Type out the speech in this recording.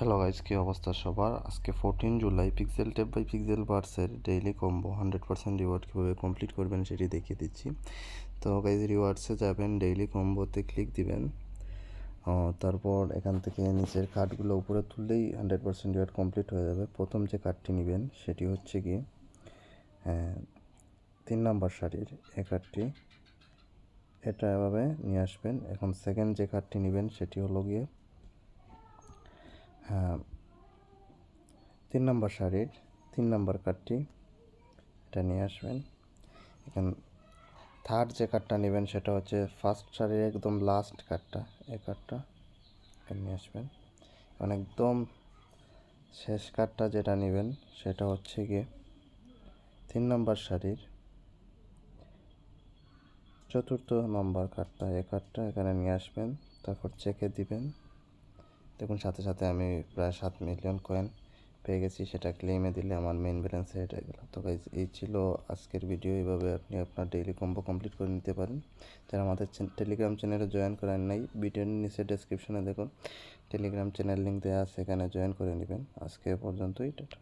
Hello guys, কী অবস্থা সবার? আজকে 14 July pixel tap by pixel বার্সের ডেইলি কম্বো 100% রিওয়ার্ড কীভাবে কমপ্লিট করবেন সেটি দেখিয়ে দিচ্ছি। তো গাইস, রিওয়ার্ডসে যাবেন, ডেইলি কম্বোতে ক্লিক দিবেন, তারপর এখান থেকে নিচের কার্ডগুলো উপরে তুললেই 100% রিওয়ার্ড কমপ্লিট হয়ে যাবে। প্রথম যে কার্ডটি নেবেন সেটি হচ্ছে কি 3 নাম্বার সারির এই কার্ডটি, এটা এভাবে নিয়ে আসবেন। এখন সেকেন্ড যে কার্ডটি নেবেন সেটি হলো গিয়ে 3 নাম্বার সারির 3 নাম্বার কার্ডটি, এটা নিয়ে আসবেন। এখন থার্ড যে কার্ডটা নেবেন সেটা হচ্ছে ফার্স্ট সারির একদম লাস্ট কার্ডটা, এই কার্ডটা এখানে নিয়ে আসবেন। এখন একদম শেষ কার্ডটা যেটা নেবেন সেটা হচ্ছে গিয়ে 3 নাম্বার সারির 4র্থ নম্বর কার্ডটা, এই কার্ডটা এখানে নিয়ে আসবেন। তারপর চেকে দিবেন। দেখুন সাথে সাথে আমি প্রায় 7 মিলিয়ন কয়েন পেয়ে গেছি, সেটা ক্লেমে দিলে আমার মেইন ব্যালেন্সে এটা গেল। তো গাইজ, এই ছিল আজকের ভিডিও। এইভাবে আপনি আপনার ডেইলি কম্বো কমপ্লিট করে নিতে পারেন। যারা আমাদের টেলিগ্রাম চ্যানেলে জয়েন করেন নাই, ভিডিওর নিচে ডেসক্রিপশনে দেখুন টেলিগ্রাম চ্যানেল লিঙ্ক দেওয়া আছে, সেখানে জয়েন করে নেবেন। আজকে পর্যন্তই, টাটা।